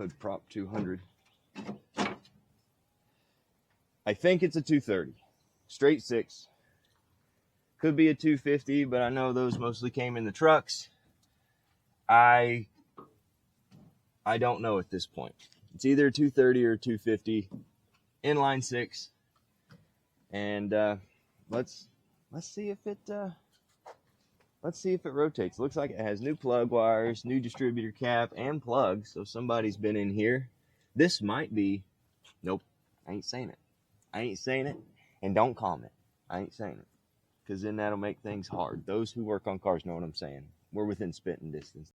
Hood prop 200. I think it's a 230. Straight six. Could be a 250, but I know those mostly came in the trucks. I don't know at this point. It's either a 230 or a 250. Inline six. And let's see if it rotates. Looks like it has new plug wires, new distributor cap, and plugs. So somebody's been in here. This might be. Nope, I ain't saying it. I ain't saying it, and don't comment. I ain't saying it, because then that'll make things hard. Those who work on cars know what I'm saying. We're within spitting distance.